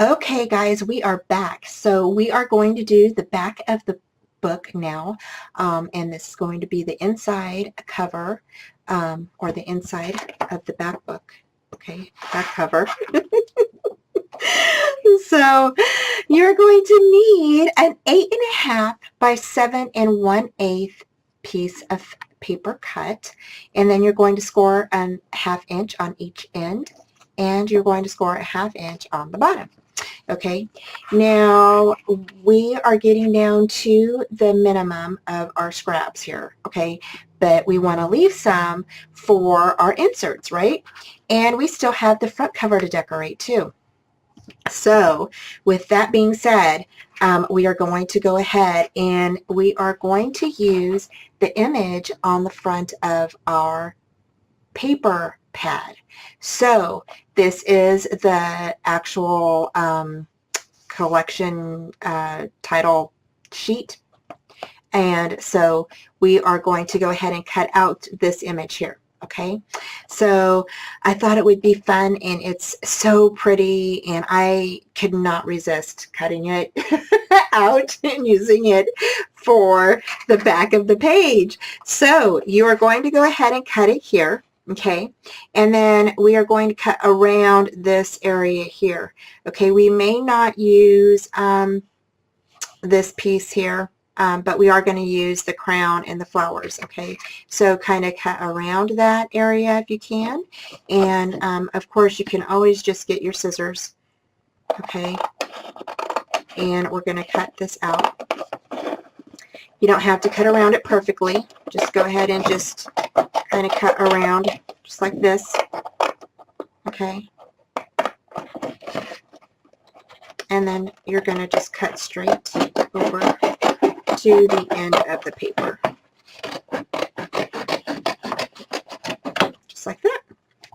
Okay, guys, we are back. So we are going to do the back of the book now, and this is going to be the inside cover, or the inside of the back book. Okay, back cover. So you're going to need an 8.5 by 7 1/8 piece of paper cut, and then you're going to score a 1/2 inch on each end, and you're going to score a 1/2 inch on the bottom. Okay, now we are getting down to the minimum of our scraps here, okay, but we want to leave some for our inserts, right? And we still have the front cover to decorate too. So with that being said, we are going to go ahead and we are going to use the image on the front of our paper pad. So this is the actual collection title sheet, and so we are going to go ahead and cut out this image here. Okay, so I thought it would be fun, and it's so pretty, and I could not resist cutting it out and using it for the back of the page. So you are going to go ahead and cut it here. Okay, and then we are going to cut around this area here. Okay, we may not use this piece here, but we are going to use the crown and the flowers. Okay, so kind of cut around that area if you can, and of course you can always just get your scissors. Okay, and we're going to cut this out. You don't have to cut around it perfectly. Just go ahead and just kind of cut around just like this. Okay, and then you're going to just cut straight over to the end of the paper, just like that.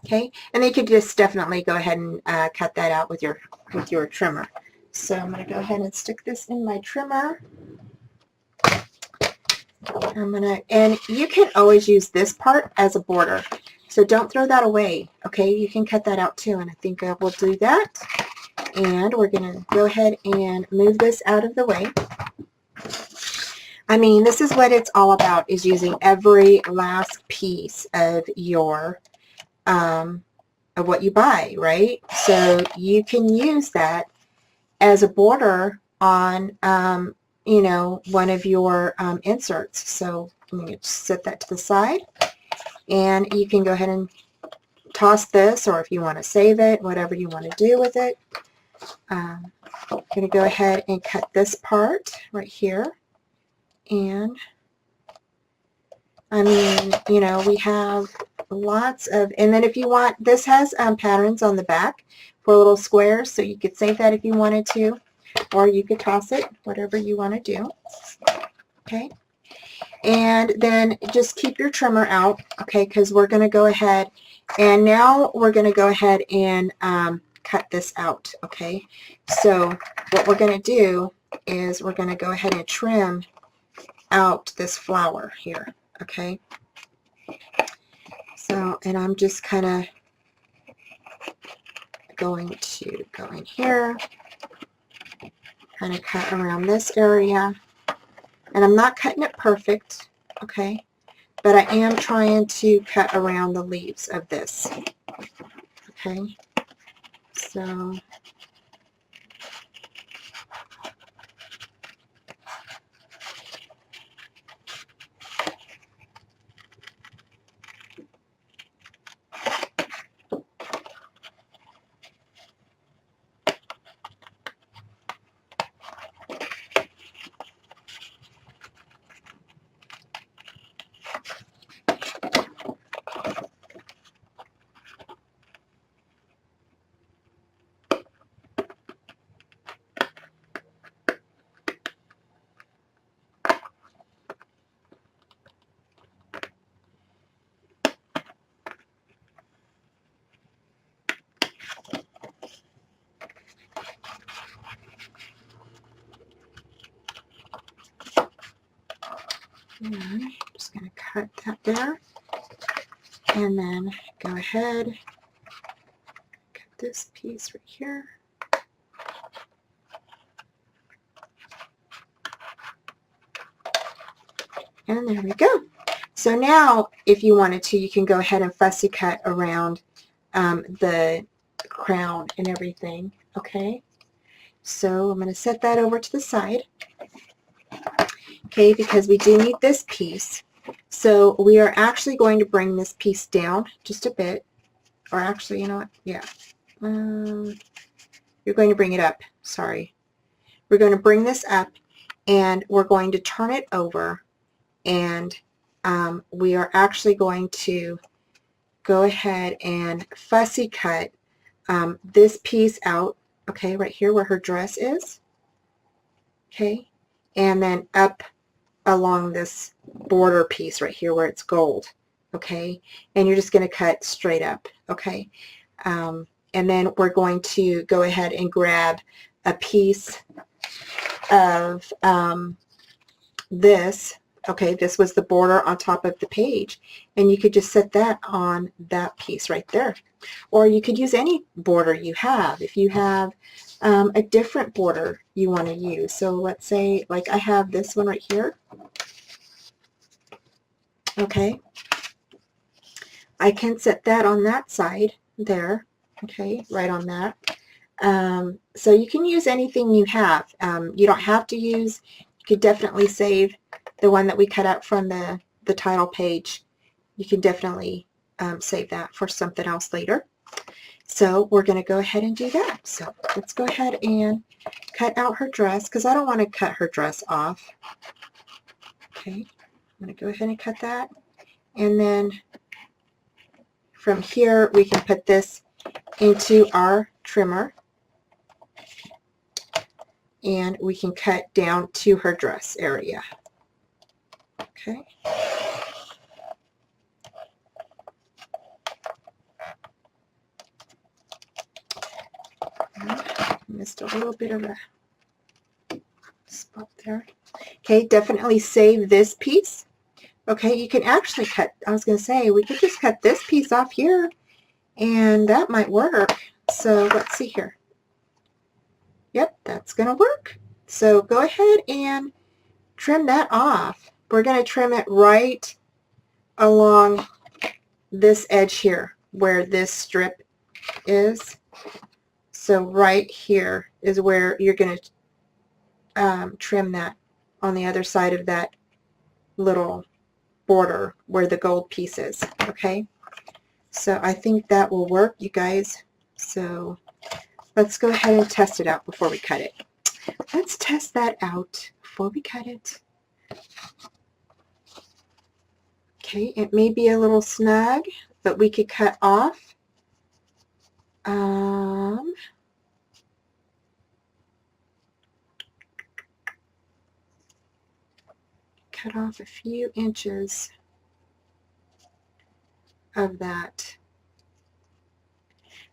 Okay, and then you could just definitely go ahead and cut that out with your trimmer. So I'm going to go ahead and stick this in my trimmer. And you can always use this part as a border, so don't throw that away. Okay, you can cut that out too, and I think I will do that. And we're going to go ahead and move this out of the way. I mean, this is what it's all about, is using every last piece of your of what you buy, right? So you can use that as a border on you know, one of your inserts. So I'm going to set that to the side, and you can go ahead and toss this, or if you want to save it, whatever you want to do with it. I'm going to go ahead and cut this part right here, and I mean, you know, we have lots of, and then if you want, this has patterns on the back for little squares, so you could save that if you wanted to, or you could toss it, whatever you want to do. Okay, and then just keep your trimmer out, okay, because we're going to go ahead, and now we're going to go ahead and cut this out. Okay, so what we're going to do is we're going to go ahead and trim out this flower here. Okay, so, and I'm just kind of going to go in here, kind of cut around this area, and I'm not cutting it perfect, okay, but I am trying to cut around the leaves of this. Okay, so I'm just going to cut that there, and then go ahead, cut this piece right here, And there we go. So now, if you wanted to, you can go ahead and fussy cut around the crown and everything. Okay. So I'm going to set that over to the side. Okay, because we do need this piece. So we are actually going to bring this piece down just a bit. Or actually, you know what? Yeah. You're going to bring it up. Sorry. We're going to bring this up and we're going to turn it over, and we are actually going to go ahead and fussy cut this piece out, okay, right here where her dress is, okay, and then up along this border piece right here where it's gold, okay, and you're just going to cut straight up, okay, and then we're going to go ahead and grab a piece of this. Okay, this was the border on top of the page, and you could just set that on that piece right there. Or you could use any border you have. If you have a different border you want to use. So let's say, like I have this one right here. Okay, I can set that on that side there. Okay, right on that. So you can use anything you have. You don't have to use, you could definitely save the one that we cut out from the title page. You can definitely save that for something else later. So we're going to go ahead and do that. So let's go ahead and cut out her dress, because I don't want to cut her dress off. Okay, I'm going to go ahead and cut that. And then from here we can put this into our trimmer. And we can cut down to her dress area. Okay. Missed a little bit of a spot there. Okay, definitely save this piece. Okay, you can actually cut, I was going to say, we could just cut this piece off here, and that might work. So let's see here. Yep, that's going to work. So go ahead and trim that off. We're going to trim it right along this edge here where this strip is. So right here is where you're going to trim that on the other side of that little border where the gold piece is. Okay, so I think that will work, you guys. So let's go ahead and test it out before we cut it. Let's test that out before we cut it. Okay, it may be a little snug, but we could cut off. Cut off a few inches of that.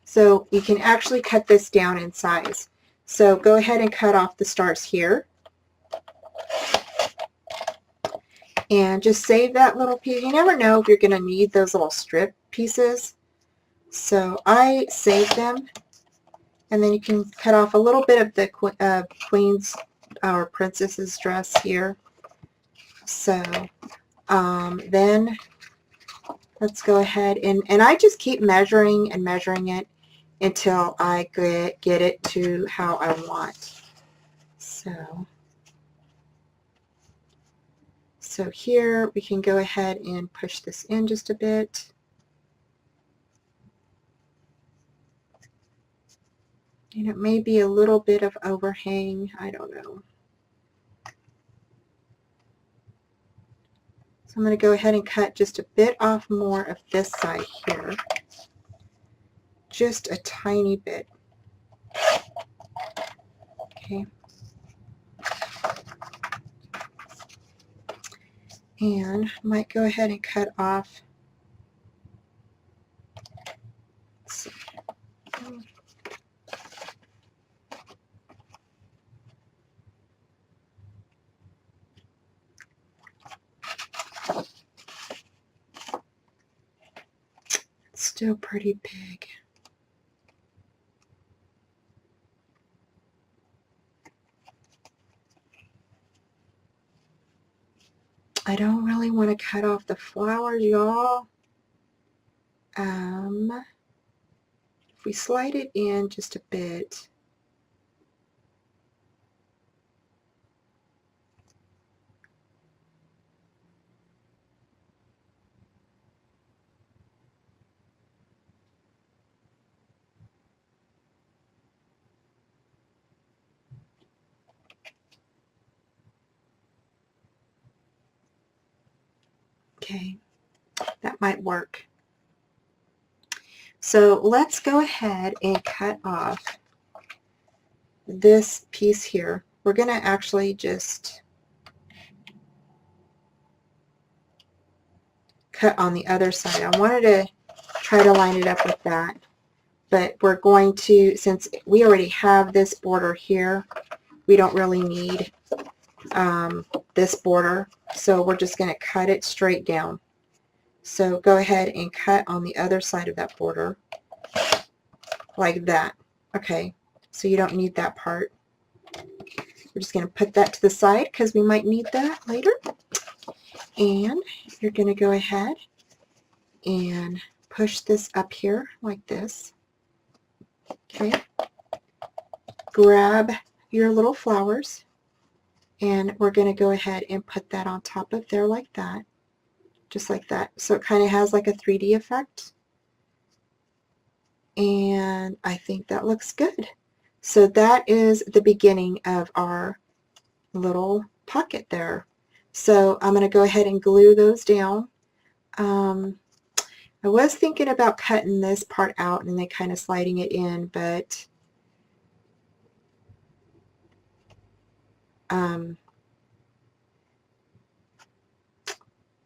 So you can actually cut this down in size. So go ahead and cut off the stars here. And just save that little piece. You never know if you're going to need those little strip pieces. So I saved them. And then you can cut off a little bit of the Queen's or Princess's dress here. So then let's go ahead and I just keep measuring and measuring it until I get it to how I want. So here we can go ahead and push this in just a bit. And it may be a little bit of overhang, I don't know. So I'm going to go ahead and cut just a bit off more of this side here. Just a tiny bit. Okay. And might go ahead and cut off. Let's see. It's still pretty big. I don't really want to cut off the flowers, y'all. If we slide it in just a bit, okay, that might work. So let's go ahead and cut off this piece here. We're going to actually just cut on the other side. I wanted to try to line it up with that, but we're going to, since we already have this border here, we don't really need this border, so we're just going to cut it straight down. So go ahead and cut on the other side of that border like that. Okay, so you don't need that part. We're just going to put that to the side because we might need that later. And you're going to go ahead and push this up here like this. Okay, grab your little flowers, and we're going to go ahead and put that on top of there like that, just like that. So it kind of has like a 3D effect. And I think that looks good. So that is the beginning of our little pocket there. So I'm going to go ahead and glue those down. I was thinking about cutting this part out and then kind of sliding it in, but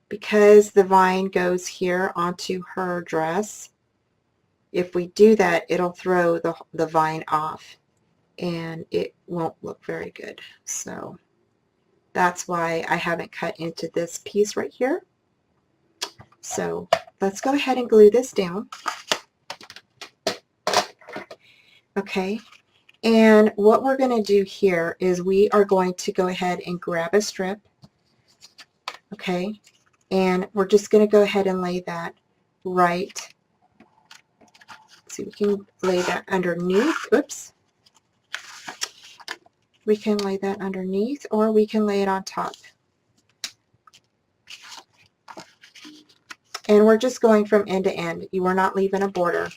because the vine goes here onto her dress, if we do that, it'll throw the vine off and it won't look very good. So that's why I haven't cut into this piece right here. So let's go ahead and glue this down. Okay, and what we're going to do here is we are going to go ahead and grab a strip. Okay, and we're just going to go ahead and lay that right. So we can lay that underneath. Oops. We can lay that underneath, or we can lay it on top. And we're just going from end to end. You are not leaving a border.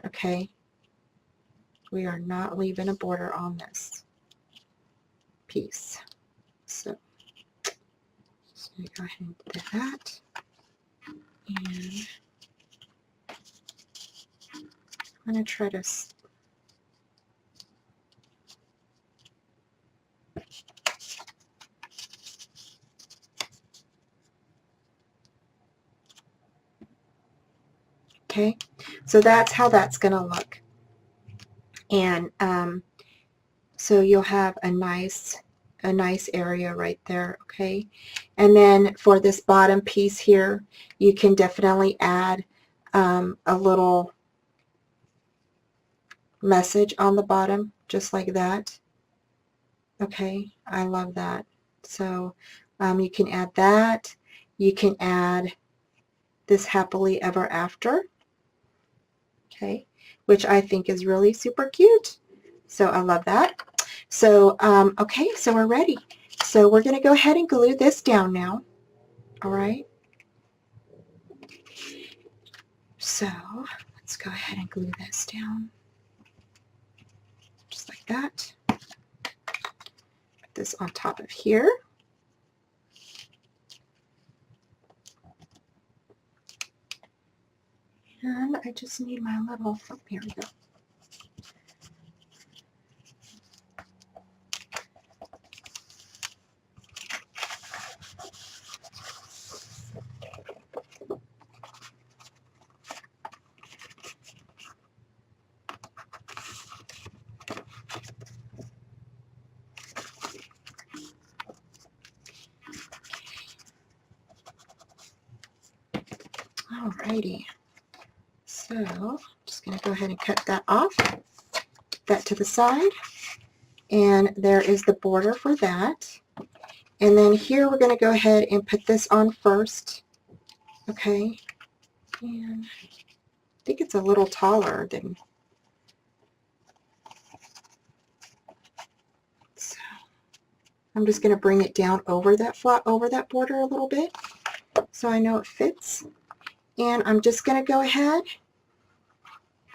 Okay? We are not leaving a border on this piece. So go ahead and do that. And I'm going to try to okay, so that's how that's going to look. And so you'll have a nice area right there. Okay, and then for this bottom piece here, you can definitely add a little message on the bottom, just like that. Okay, I love that. So you can add that. You can add this happily ever after. Okay, which I think is really super cute. So I love that. So okay, so we're ready. So we're going to go ahead and glue this down now. All right. So let's go ahead and glue this down. Just like that. Put this on top of here. And I just need my little, oh, here we go. Alrighty. So I'm just going to go ahead and cut that off, put that to the side, and there is the border for that. And then here we're going to go ahead and put this on first. Okay. And I think it's a little taller than, so I'm just going to bring it down over that border a little bit so I know it fits. And I'm just going to go ahead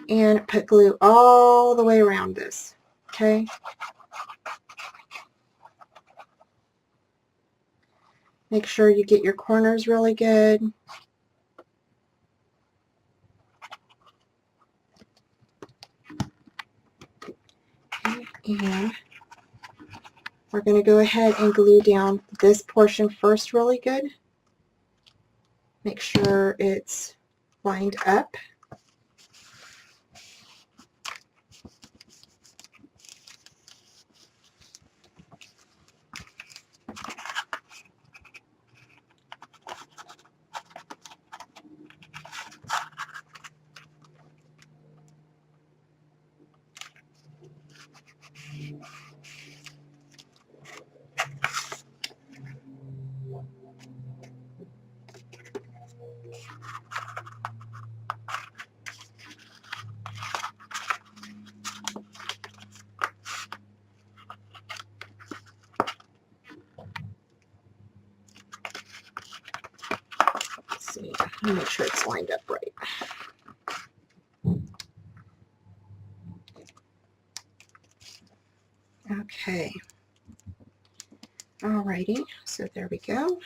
and put glue all the way around this. Okay. Make sure you get your corners really good. Okay. And we're going to go ahead and glue down this portion first really good. Make sure it's lined up. Let's see, let me make sure it's lined up right. Okay. Alrighty, so there we go.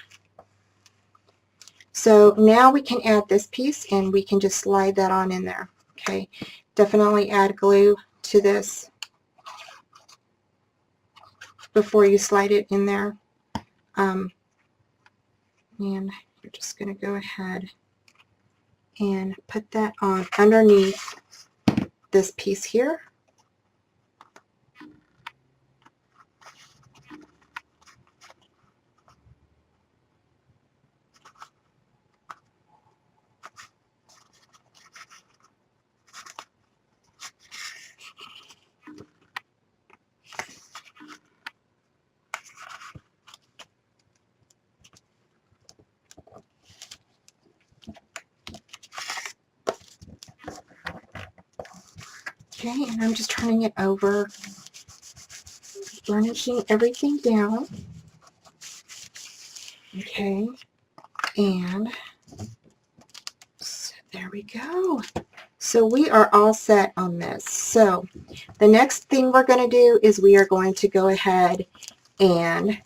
So now we can add this piece and we can just slide that on in there. Okay, definitely add glue to this before you slide it in there. And you're just going to go ahead and put that on underneath this piece here. Okay, and I'm just turning it over, burnishing everything down. Okay, and so there we go. So we are all set on this. So the next thing we're going to do is we are going to go ahead and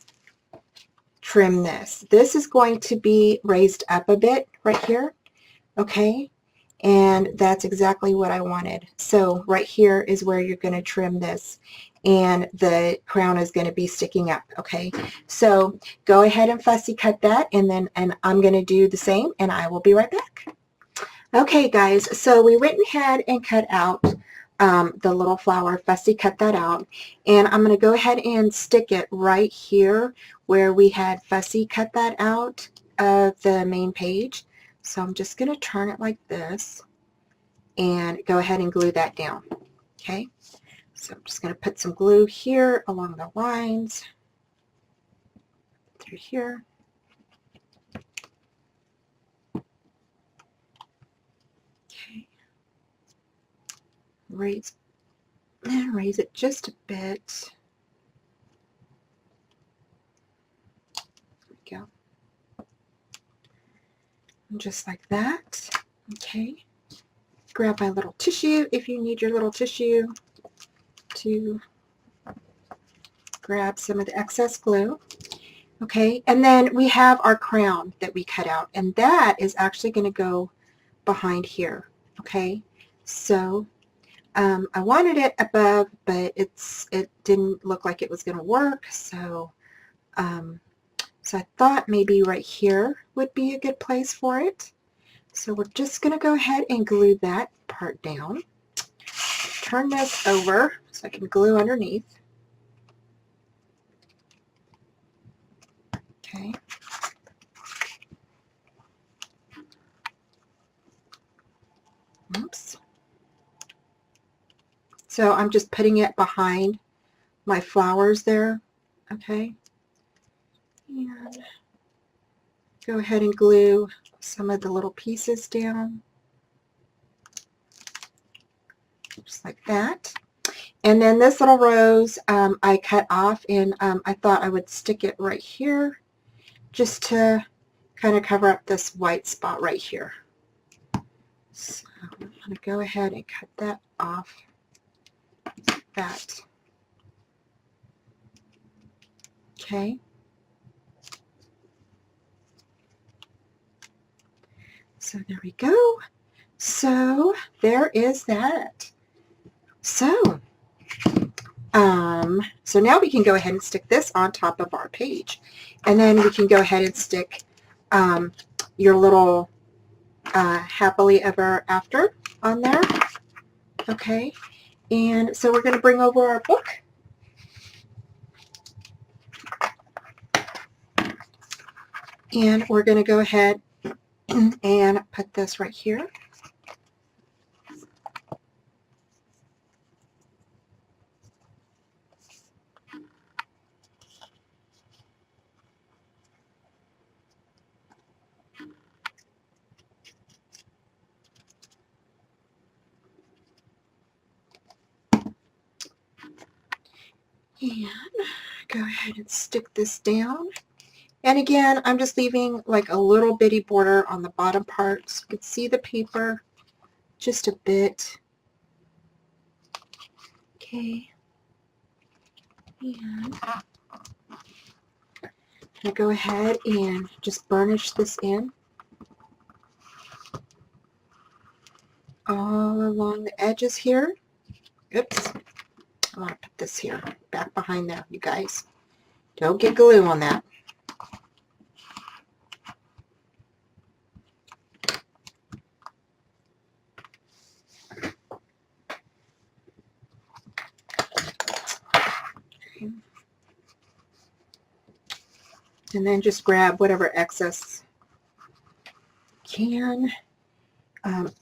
trim this. This is going to be raised up a bit right here. Okay, and that's exactly what I wanted. So right here is where you're going to trim this, and the crown is going to be sticking up. Okay, so go ahead and fussy cut that, and I'm going to do the same, and I will be right back. Okay guys, so we went ahead and cut out the little flower, fussy cut that out, and I'm going to go ahead and stick it right here where we had fussy cut that out of the main page. So I'm just going to turn it like this and go ahead and glue that down. Okay, so I'm just going to put some glue here along the lines through here. Okay, raise it just a bit. There we go. And just like that. Okay, grab my little tissue if you need your little tissue to grab some of the excess glue. Okay, and then we have our crown that we cut out, and that is actually going to go behind here. Okay, so I wanted it above, but it didn't look like it was going to work, so so I thought maybe right here would be a good place for it. So we're just going to go ahead and glue that part down. Turn this over so I can glue underneath. Okay. Oops. So I'm just putting it behind my flowers there. Okay. And go ahead and glue some of the little pieces down, just like that. And then this little rose I cut off, and I thought I would stick it right here just to kind of cover up this white spot right here. So I'm going to go ahead and cut that off like that. Okay. So there we go. So there is that. So now we can go ahead and stick this on top of our page, and then we can go ahead and stick your little happily ever after on there. Okay, and so we're going to bring over our book. And we're going to go ahead and put this right here. And go ahead and stick this down. And again, I'm just leaving like a little bitty border on the bottom part so you can see the paper just a bit. Okay. And I'm going to go ahead and just burnish this in all along the edges here. Oops. I want to put this here, back behind there, you guys. Don't get glue on that. And then just grab whatever excess you can.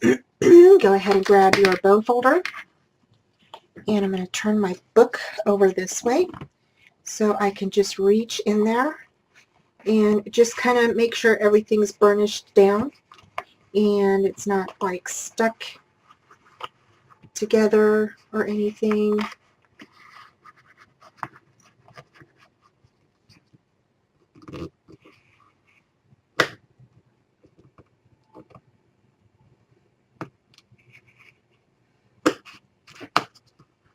Go ahead and grab your bone folder. And I'm going to turn my book over this way so I can just reach in there and just kind of make sure everything's burnished down and it's not like stuck together or anything.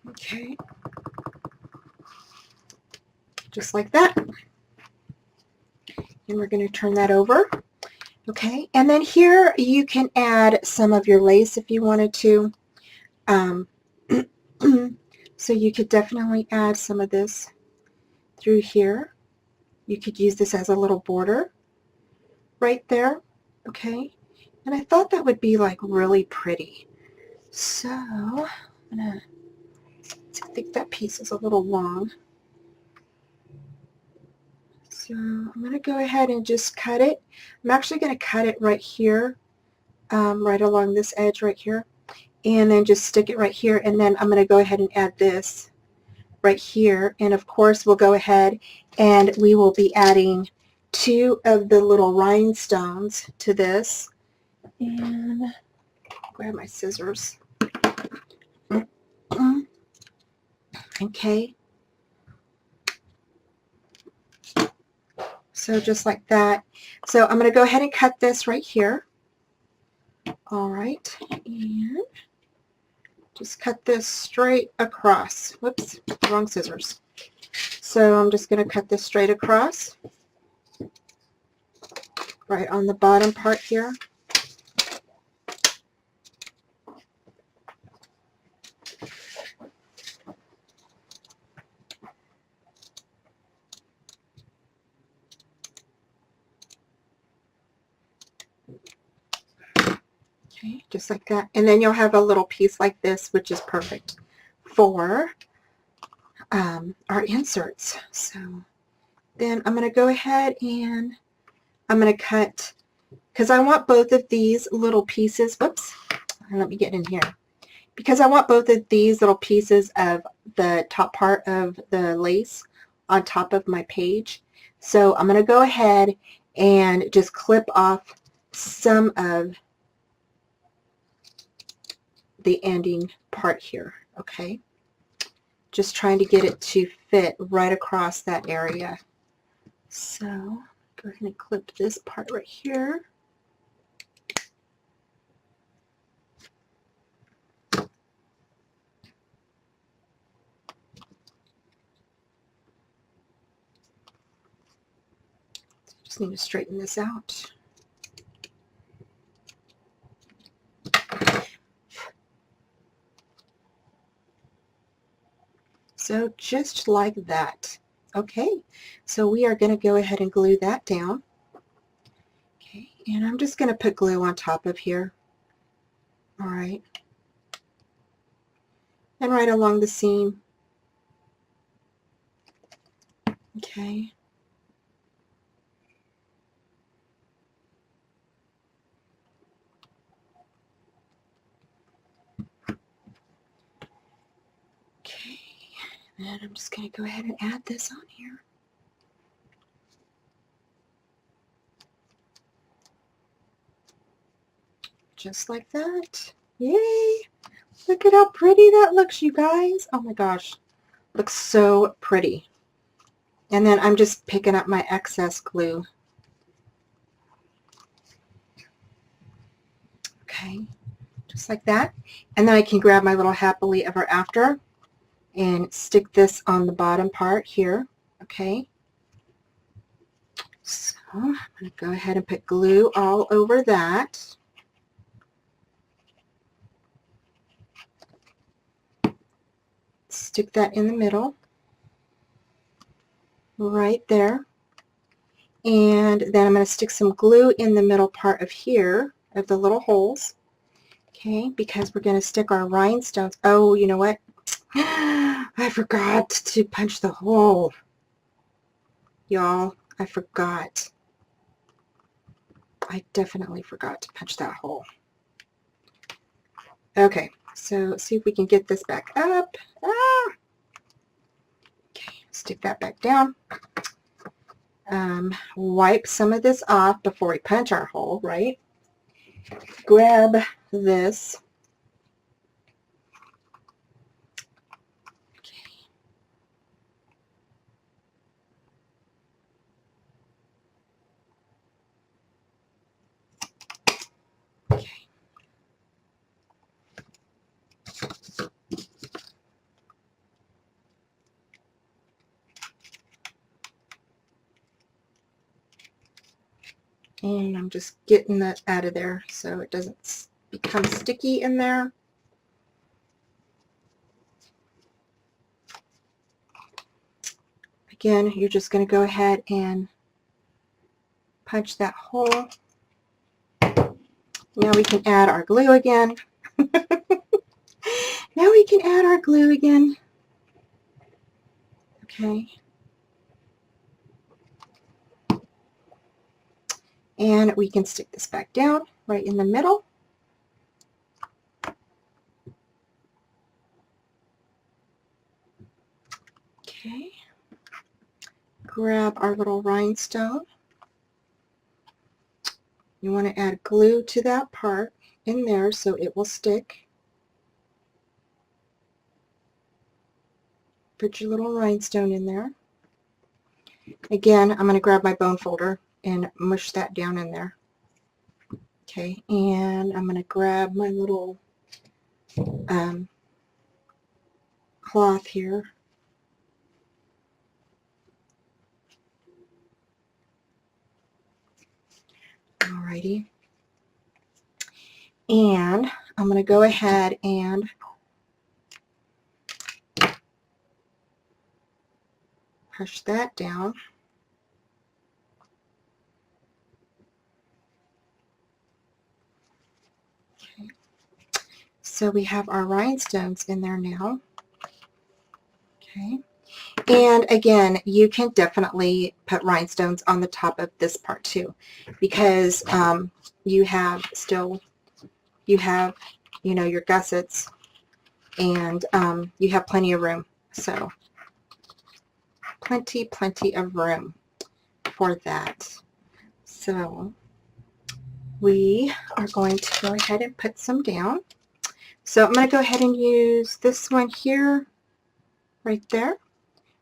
Okay, just like that. And we're going to turn that over. Okay, and then here you can add some of your lace if you wanted to. So you could definitely add some of this through here. You could use this as a little border right there. Okay, and I thought that would be like really pretty. So I'm gonna, I think that piece is a little long. So I'm going to go ahead and just cut it. I'm actually going to cut it right here, right along this edge right here, and then just stick it right here, and then I'm going to go ahead and add this right here, and of course we'll go ahead and we will be adding 2 of the little rhinestones to this. And grab my scissors. Okay. So just like that. So I'm going to go ahead and cut this right here. All right. And just cut this straight across. Whoops, wrong scissors. So I'm just going to cut this straight across. Right on the bottom part here. Okay, just like that. And then you'll have a little piece like this, which is perfect for our inserts. So then I'm going to go ahead and I'm going to cut, because I want both of these little pieces, whoops, let me get in here, because I want both of these little pieces of the top part of the lace on top of my page. So I'm going to go ahead and just clip off some of the ending part here, okay? Just trying to get it to fit right across that area. So go ahead and clip this part right here. Just need to straighten this out. So just like that. Okay, so we are going to go ahead and glue that down. Okay, and I'm just going to put glue on top of here. All right. And right along the seam. Okay. Okay, and I'm just going to go ahead and add this on here. Just like that. Yay! Look at how pretty that looks, you guys. Oh my gosh. Looks so pretty. And then I'm just picking up my excess glue. Okay, just like that. And then I can grab my little happily ever after and stick this on the bottom part here. Okay. So I'm going to go ahead and put glue all over that. Stick that in the middle. Right there. And then I'm going to stick some glue in the middle part of here, of the little holes. Okay, because we're going to stick our rhinestones. Oh, you know what? I forgot to punch the hole. Y'all, I forgot. I definitely forgot to punch that hole. Okay, so let's see if we can get this back up. Ah! Okay, stick that back down. Wipe some of this off before we punch our hole, right? Grab this. Okay. And I'm just getting that out of there so it doesn't become sticky in there. Again, you're just going to go ahead and punch that hole. Now we can add our glue again. Now we can add our glue again. Okay. And we can stick this back down right in the middle. Okay. Grab our little rhinestone. You want to add glue to that part in there so it will stick. Put your little rhinestone in there. Again, I'm going to grab my bone folder and mush that down in there. Okay, and I'm going to grab my little cloth here. Alrighty. And I'm going to go ahead and push that down. Okay. So we have our rhinestones in there now. Okay. And again, you can definitely put rhinestones on the top of this part too, because you have you know, your gussets, and you have plenty of room. So plenty of room. for that. So we are going to go ahead and put some down. So I'm going to go ahead and use this one here, right there.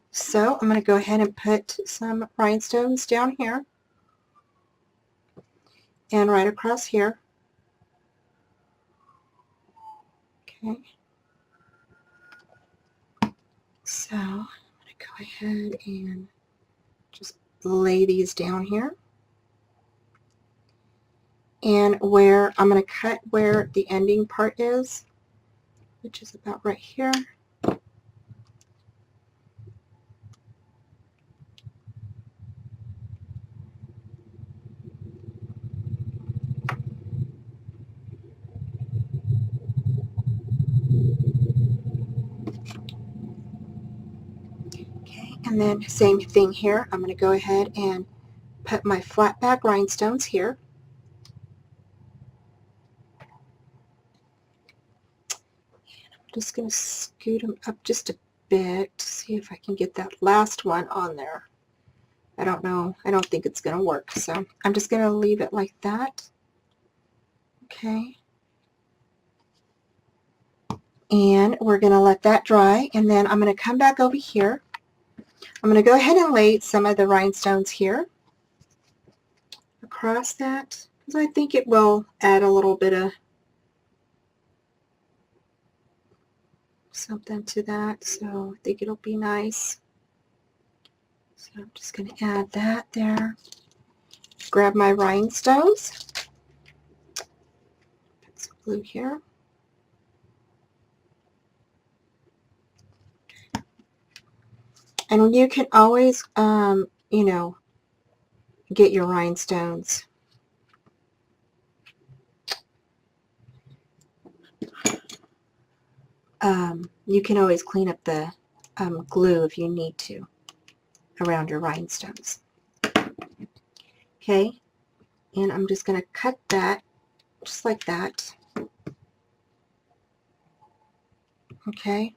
So I'm going to go ahead and put some rhinestones down here and right across here. Okay. So I'm going to go ahead and just lay these down here. And where I'm going to cut where the ending part is, which is about right here. Okay, and then same thing here. I'm going to go ahead and put my flat back rhinestones here. Just going to scoot them up just a bit to see if I can get that last one on there. I don't know. I don't think it's going to work. So I'm just going to leave it like that. Okay. And we're going to let that dry. And then I'm going to come back over here. I'm going to go ahead and lay some of the rhinestones here across that, because I think it will add a little bit of something to that, so I think it'll be nice. So I'm just going to add that there. Grab my rhinestones. Put some glue here. Okay. And you can always, you know, get your rhinestones. You can always clean up the glue if you need to around your rhinestones. Okay, and I'm just going to cut that just like that. Okay.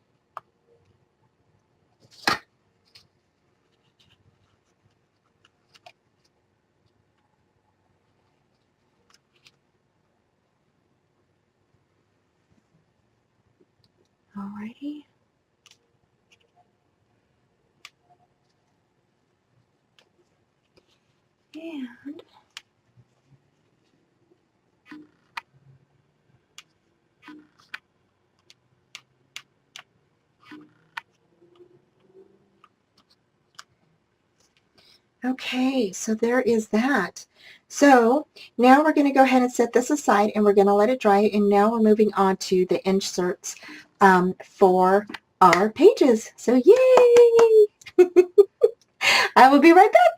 Alrighty. And okay, so there is that. So now we're going to go ahead and set this aside and we're going to let it dry, and now we're moving on to the inserts for our pages. So yay! I will be right back.